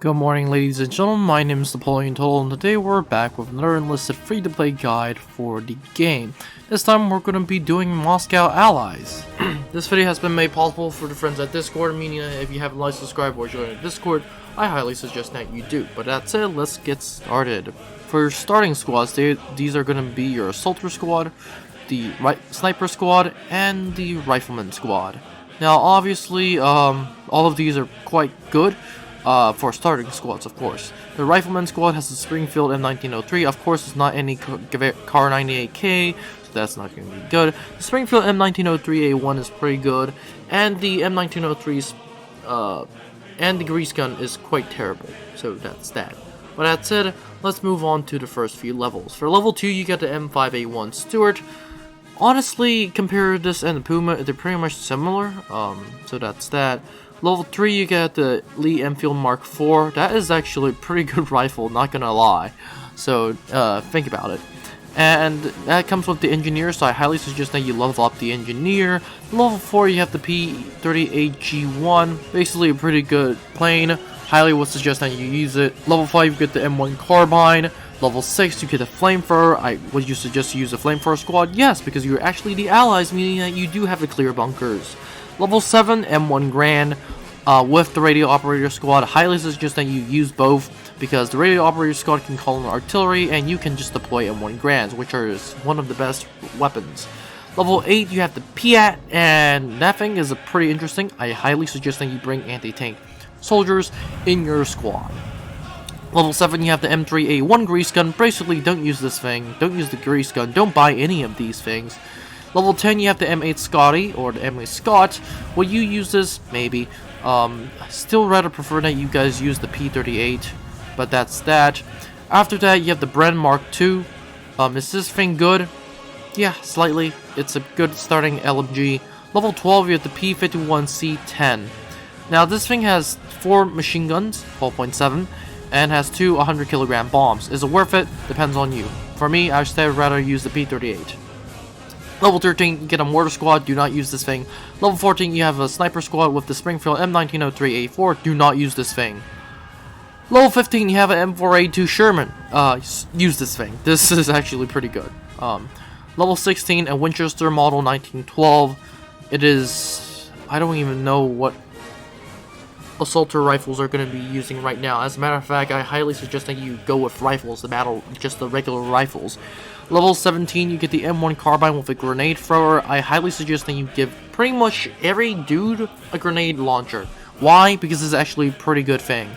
Good morning, ladies and gentlemen, my name is Napoleon and today we're back with another Enlisted free-to-play guide for the game. This time we're going to be doing Moscow Allies. This video has been made possible for the friends at Discord, meaning that if you haven't liked, subscribed, or joined Discord, I highly suggest that you do. But that said, let's get started. For your starting squads, these are going to be your Assaulter Squad, the Sniper Squad, and the Rifleman Squad. Now obviously, all of these are quite good. For starting squads, of course. The Rifleman Squad has the Springfield M1903. Of course, it's not any Car 98K, so that's not going to be good. The Springfield M1903A1 is pretty good, and the M1903's and the grease gun is quite terrible. So that's that. But that said, let's move on to the first few levels. For level 2, you get the M5A1 Stuart. Honestly, compared to this and the Puma, they're pretty much similar. So that's that. Level 3, you get the Lee Enfield Mark IV. That is actually a pretty good rifle, not gonna lie. So, think about it. And that comes with the Engineer, so I highly suggest that you level up the Engineer. Level 4, you have the P38G1. Basically a pretty good plane. Highly would suggest that you use it. Level 5, you get the M1 Carbine. Level 6, you get a Flamethrower. Would you suggest you use a Flamethrower squad? Yes, because you're actually the Allies, meaning that you do have the clear bunkers. Level 7, M1 Grand, with the Radio Operator Squad. I highly suggest that you use both, because the Radio Operator Squad can call in artillery, and you can just deploy M1 Grands, which are one of the best weapons. Level 8, you have the Piat, and that thing is pretty interesting. I highly suggest that you bring anti-tank soldiers in your squad. Level 7, you have the M3A1 Grease Gun. Basically, don't use this thing. Don't use the Grease Gun. Don't buy any of these things. Level 10, you have the M8 Scotty, or the M8 Scott. Will you use this? Maybe. Still rather prefer that you guys use the P38, but that's that. After that, you have the Bren Mark II. Is this thing good? Yeah, slightly. It's a good starting LMG. Level 12, you have the P51C10. Now, this thing has 4 machine guns, 12.7, and has 2 100kg bombs. Is it worth it? Depends on you. For me, I would rather use the P38. Level 13, you get a Mortar Squad. Do not use this thing. Level 14, you have a Sniper Squad with the Springfield M1903A4. Do not use this thing. Level 15, you have an M4A2 Sherman. Use this thing. This is actually pretty good. Level 16, a Winchester Model 1912. It is... I don't even know what assaulter rifles are going to be using right now. As a matter of fact, I highly suggest that you go with rifles, just the regular rifles. Level 17, you get the M1 Carbine with a grenade thrower. I highly suggest that you give pretty much every dude a grenade launcher. Why? Because it's actually a pretty good thing.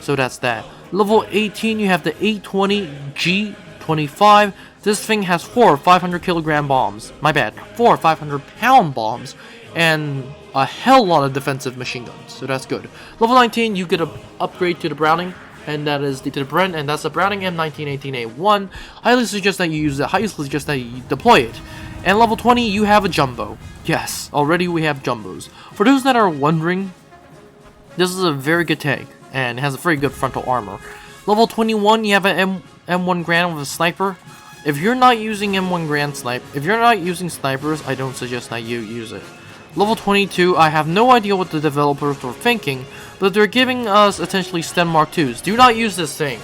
So that's that. Level 18, you have the A20G25. This thing has 4 500kg bombs. My bad. 4 500-pound bombs. And a hell lot of defensive machine guns. So that's good. Level 19, you get an upgrade to the Browning. And that is the Bren, and that's the Browning M1918A1. Highly suggest that you use it. Highly suggest that you deploy it. And level 20, you have a Jumbo. Yes, already we have Jumbos. For those that are wondering, this is a very good tank, and it has a very good frontal armor. Level 21, you have an M1 Grand with a sniper. If you're not using M1 Grand if you're not using snipers, I don't suggest that you use it. Level 22, I have no idea what the developers were thinking, but they're giving us essentially Sten Mark IIs. Do not use this thing.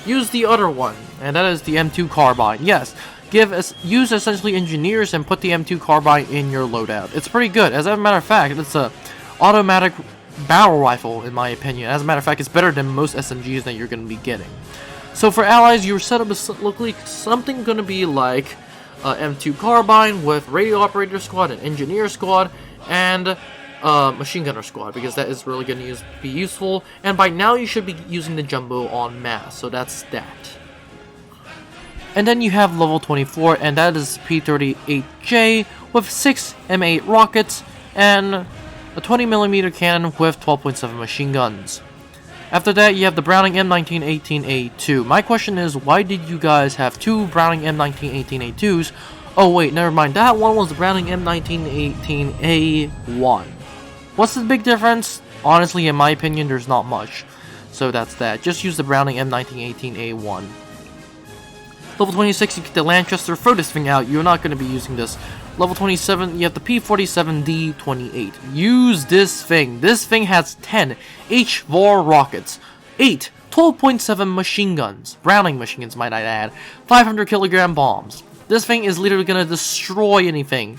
Use the other one, and that is the M2 Carbine. Yes, use essentially Engineers and put the M2 Carbine in your loadout. It's pretty good. As a matter of fact, it's a automatic barrel rifle, in my opinion. As a matter of fact, it's better than most SMGs that you're going to be getting. So for allies, your setup is something going to be like M2 Carbine with Radio Operator Squad and Engineer Squad, and Machine Gunner Squad, because that is really going to be useful. And by now you should be using the Jumbo en masse, so that's that. And then you have level 24, and that is P38J with 6 M8 rockets and a 20mm cannon with 12.7 machine guns. After that, you have the Browning M1918A2. My question is, why did you guys have 2 Browning M1918A2s? Oh wait, never mind. That one was the Browning M1918A1. What's the big difference? Honestly, in my opinion, there's not much. So that's that. Just use the Browning M1918A1. Level 26, you get the Lanchester. Throw this thing out. You're not going to be using this. Level 27, you have the P47D28. Use this thing. This thing has 10 H4 rockets. 8. 12.7 machine guns, Browning machine guns might I add, 500 kilogram bombs. This thing is literally gonna destroy anything.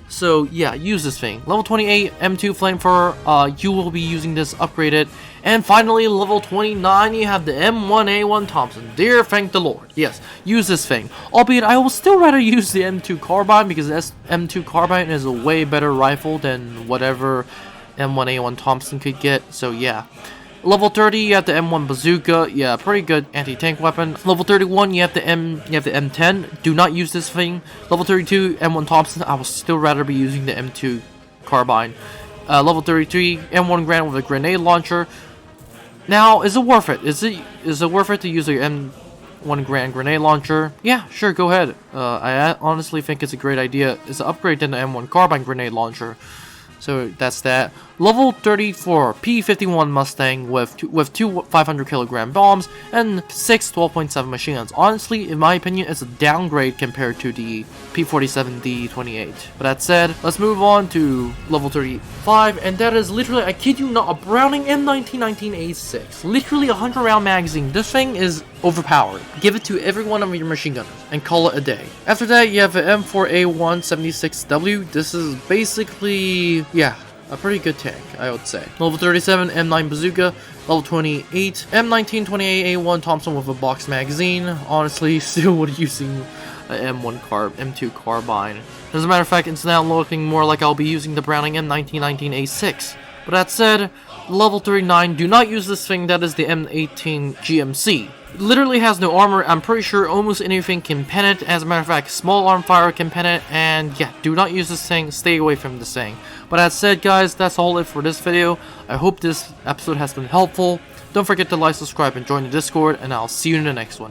So yeah, use this thing. Level 28 M2 flamethrower, you will be using this upgraded. And finally, level 29, you have the M1A1 Thompson. Dear thank the Lord. Yes, use this thing. Albeit, I will still rather use the M2 carbine because this M2 carbine is a way better rifle than whatever M1A1 Thompson could get. So yeah. Level 30, you have the M1 bazooka. Yeah, pretty good anti-tank weapon. Level 31, you have the M10. Do not use this thing. Level 32, M1 Thompson. I will still rather be using the M2 carbine. Level 33, M1 Grand with a grenade launcher. Now, is it worth it? Is it worth it to use a M1 Grand grenade launcher? Yeah, sure, go ahead. I honestly think it's a great idea. It's an upgrade to the M1 carbine grenade launcher. So that's that. Level 34 P51 Mustang with two 500 kilogram bombs and 6 12.7 machine guns. Honestly, in my opinion, it's a downgrade compared to the P47 D28. But that said, let's move on to level 35, and that is literally, I kid you not, a Browning M1919A6. Literally a 100 round magazine. This thing is overpowered. Give it to every one of your machine gunners and call it a day. After that, you have the M4A176W. This is basically, yeah, a pretty good tank, I would say. Level 37, M9 Bazooka. Level 28, M1928A1 Thompson with a box magazine. Honestly, still would using an M2 carbine. As a matter of fact, it's now looking more like I'll be using the Browning M1919A6. But that said, level 39, do not use this thing. That is the M18 GMC. It literally has no armor. I'm pretty sure almost anything can pen it. As a matter of fact, small arm fire can pen it. And yeah, do not use this thing. Stay away from this thing. But that said, guys, that's all it for this video. I hope this episode has been helpful. Don't forget to like, subscribe, and join the Discord. And I'll see you in the next one.